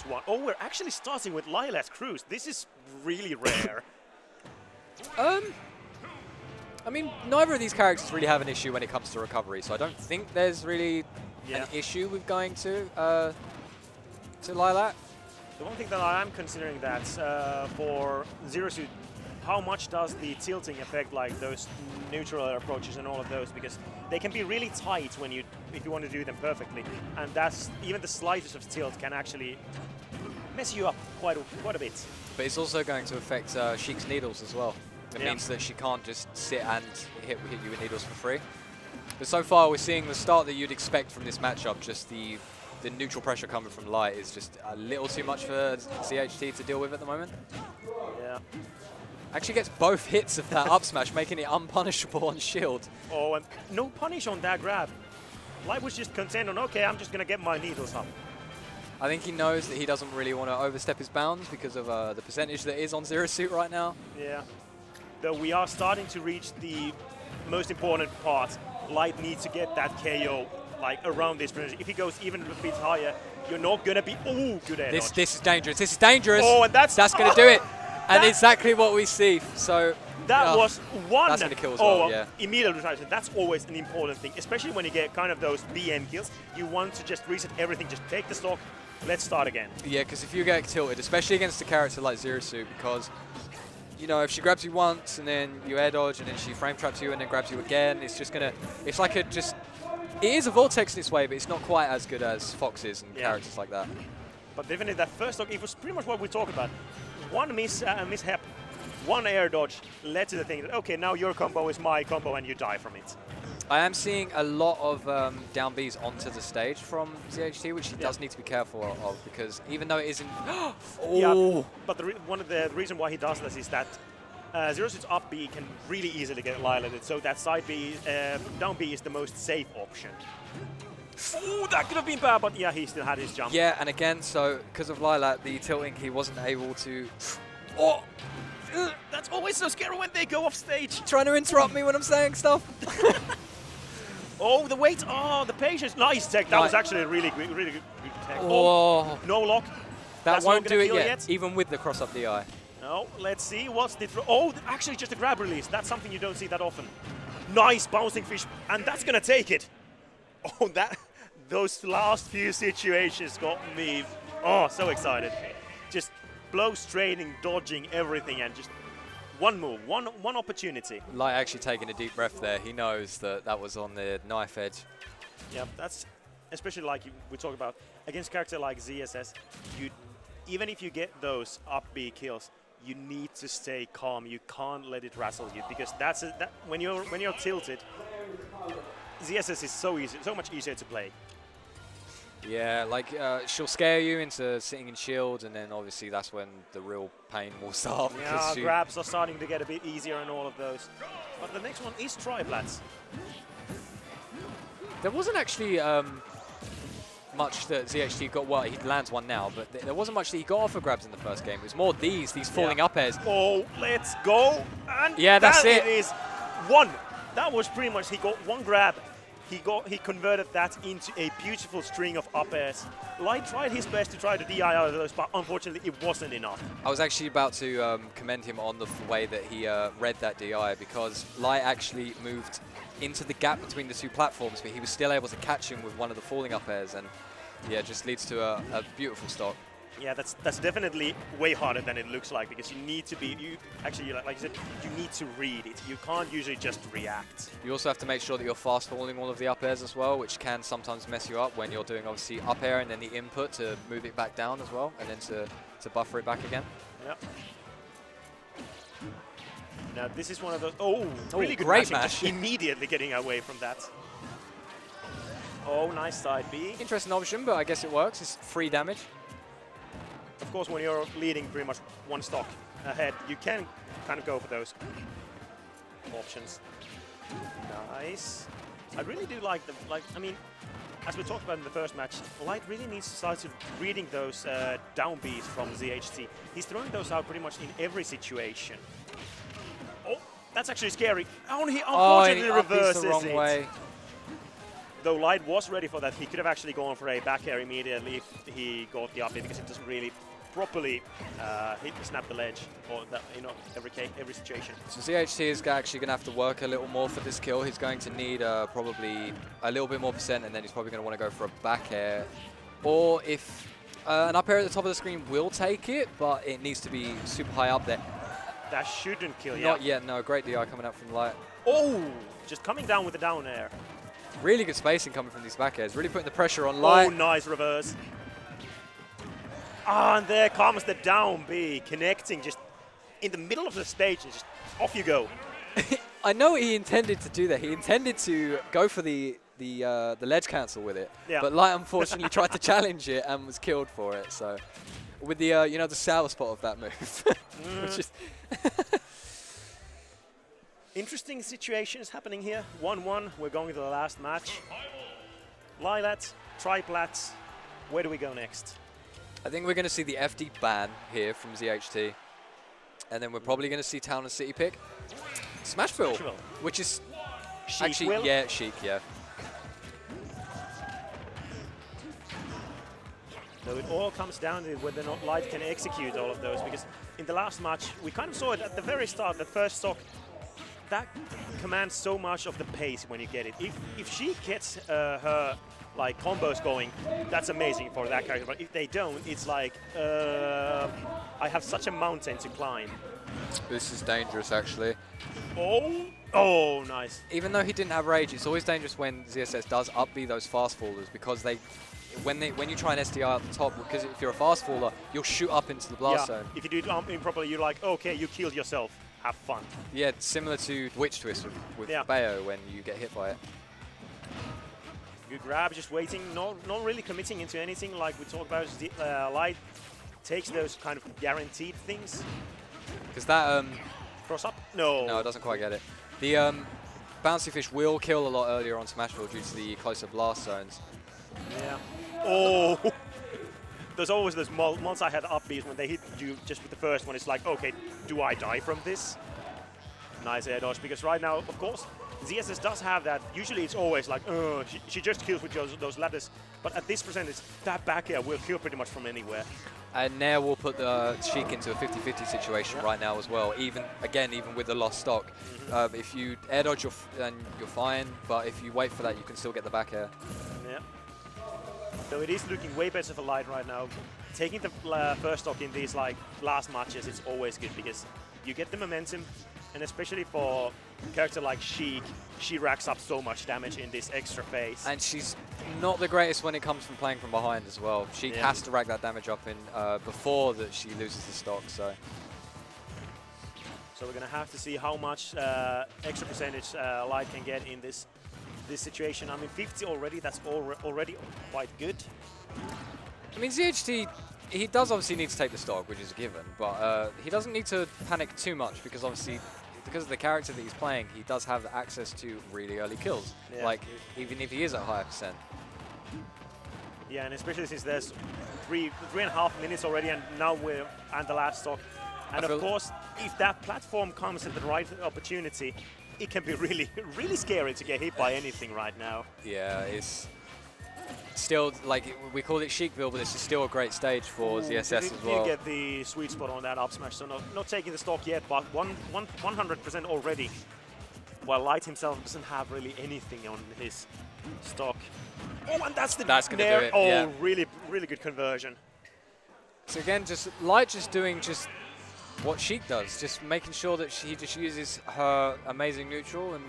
one. Oh, we're actually starting with Lila's Cruise. This is really rare. I mean, neither of these characters really have an issue when it comes to recovery, so I don't think there's really an issue with going to Lilac. The one thing that I am considering that for Zero Suit, how much does the tilting affect like those neutral approaches and all of those, because they can be really tight when if you want to do them perfectly, and that's even the slightest of tilt can actually mess you up quite a bit. But it's also going to affect Sheik's needles as well. It means that she can't just sit and hit you with needles for free. But so far we're seeing the start that you'd expect from this matchup. Just the neutral pressure coming from Light is just a little too much for ZHT to deal with at the moment. Yeah. Actually gets both hits of that up smash, making it unpunishable on shield. Oh, and no punish on that grab. Light was just content on, okay, I'm just going to get my needles up. I think he knows that he doesn't really want to overstep his bounds because of the percentage that is on Zero Suit right now. Yeah. Though we are starting to reach the most important part. Light needs to get that KO like around this range. If he goes even a bit higher, you're not going to be... Oh, good air dodge. This is dangerous. This is dangerous. Oh, and that's going to do it. And exactly what we see. So that was one. That's going to kill as well, yeah. Immediate retraction. That's always an important thing, especially when you get kind of those BM kills. You want to just reset everything, just take the stock, let's start again. Yeah, because if you get tilted, especially against a character like Zero Suit, because you know, if she grabs you once and then you air dodge and then she frame traps you and then grabs you again, it's just going to, it's like it is a Vortex this way, but it's not quite as good as Fox's and characters like that. But definitely that first stock, it was pretty much what we talked about. One mishap, one air dodge led to the thing that, okay, now your combo is my combo and you die from it. I am seeing a lot of down Bs onto the stage from ZHT, which he does need to be careful of, because even though it isn't... Yeah, but one of the reason why he does this is that Zero Suit's up B can really easily get lilated, so that side B, down B is the most safe option. Ooh, that could have been bad, but yeah, he still had his jump. Yeah, and again, so because of Lilac, the tilting, he wasn't able to... Oh! That's always so scary when they go off stage. Trying to interrupt me when I'm saying stuff. Oh, the wait. Oh, the patience. Nice tech. That was actually a really good tech. Oh, no lock. That won't do it yet, even with the cross-up DI. No, let's see. What's the... Oh, actually just a grab release. That's something you don't see that often. Nice bouncing fish. And that's going to take it. Oh, those last few situations got me, so excited. Just blows, trading, dodging, everything, and just one move, one opportunity. Light actually taking a deep breath there. He knows that was on the knife edge. Yeah, that's especially like we talk about against character like ZSS. Even if you get those up B kills, you need to stay calm. You can't let it rattle you, because when you're tilted, ZSS is so much easier to play. Yeah, like she'll scare you into sitting in shield, and then obviously that's when the real pain will start. Yeah, grabs are starting to get a bit easier and all of those. But the next one is triplats. There wasn't actually much that ZHT got. Well, he lands one now, but there wasn't much that he got off of grabs in the first game. It was more these falling up airs. Oh, let's go! And yeah, that's it. That is one. That was pretty much, he got one grab. He converted that into a beautiful string of up airs. Light tried his best to try to DI out of those, but unfortunately it wasn't enough. I was actually about to commend him on the way that he read that DI, because Light actually moved into the gap between the two platforms, but he was still able to catch him with one of the falling up airs, and yeah, just leads to a beautiful stock. Yeah, that's definitely way harder than it looks like, because you need to be, actually, like you said, you need to read it. You can't usually just react. You also have to make sure that you're fast falling all of the up airs as well, which can sometimes mess you up when you're doing obviously up air and then the input to move it back down as well, and then to buffer it back again. Yep. Now this is one of those, really good great mash. Immediately getting away from that. Oh, nice side B. Interesting option, but I guess it works. It's free damage. Of course, when you're leading pretty much one stock ahead, you can kind of go for those options. Nice. I really do like I mean, as we talked about in the first match, Light really needs to start reading those down Bs from ZHT. He's throwing those out pretty much in every situation. Oh, that's actually scary. He unfortunately reverses the wrong way. though Light was ready for that, he could have actually gone for a back air immediately if he got the up air, because it doesn't really properly snap the ledge, or that, you know, every situation. So ZHT is actually going to have to work a little more for this kill. He's going to need probably a little bit more percent, and then he's probably going to want to go for a back air. Or if an up air at the top of the screen will take it, but it needs to be super high up there. That shouldn't kill you. Not yet, no. Great DI coming up from Light. Oh! Just coming down with the down air. Really good spacing coming from these back airs. Really putting the pressure on Light. Oh, nice reverse. Ah, and there comes the down B, connecting just in the middle of the stage, and just off you go. I know he intended to do that. He intended to go for the ledge cancel with it, but Light unfortunately tried to challenge it and was killed for it. So, with the you know, the sour spot of that move, which is interesting situations happening here. 1-1. We're going to the last match. Lilat, Triplats. Where do we go next? I think we're going to see the FD ban here from ZHT, and then we're probably going to see Town and City pick Smashville, which is Sheik actually will? Yeah, Sheik, yeah. So it all comes down to whether or not Light can execute all of those, because in the last match we kind of saw it at the very start. The first stock, that commands so much of the pace when you get it. If she gets her like combos going, that's amazing for that character. But if they don't, it's like I have such a mountain to climb. This is dangerous, actually. Oh, nice. Even though he didn't have rage, it's always dangerous when ZSS does up B those fast fallers, because when you try an SDI at the top, because if you're a fast faller, you'll shoot up into the blast zone. If you do it improperly, you're like, okay, you killed yourself. Have fun. Yeah, it's similar to Witch Twist with Bayo when you get hit by it. Good grab, just waiting, not really committing into anything like we talked about. Light takes those kind of guaranteed things. Because that cross up? No. No, it doesn't quite get it. The bouncy fish will kill a lot earlier on Smashville due to the closer blast zones. Yeah. Oh! There's always those multi-head up Bs when they hit you just with the first one. It's like, okay, do I die from this? Nice air dodge, because right now, of course, ZSS does have that. Usually it's always like, she just kills with those ladders. But at this percentage, that back air will kill pretty much from anywhere. And Nair will put the Sheik into a 50-50 situation right now as well, even with the lost stock. If you air dodge, then you're fine, but if you wait for that, you can still get the back air. Yeah. So it is looking way better for Light right now. Taking the first stock in these last matches, it's always good, because you get the momentum, and especially for a character like Sheik, she racks up so much damage in this extra phase. And she's not the greatest when it comes from playing from behind as well. Sheik has to rack that damage up in before that she loses the stock. So we're gonna have to see how much extra percentage Light can get in this situation. I mean, 50 already. That's already quite good. I mean, ZHT, he does obviously need to take the stock, which is a given, but he doesn't need to panic too much, because obviously, because of the character that he's playing, he does have access to really early kills, like even if he is at higher percent. Yeah, and especially since there's 3.5 minutes already, and now we're at the last stock. And of course, if that platform comes at the right opportunity, it can be really, really scary to get hit by anything right now. Yeah, it's still, like, we call it Sheikville, but this is still a great stage for ZSS as well. Didn't get the sweet spot on that up smash, so not taking the stock yet, but 100% already. While Light himself doesn't have really anything on his stock. Oh, and that's gonna do it. Oh, really, really good conversion. So again, Light doing what Sheik does, just making sure that she just uses her amazing neutral and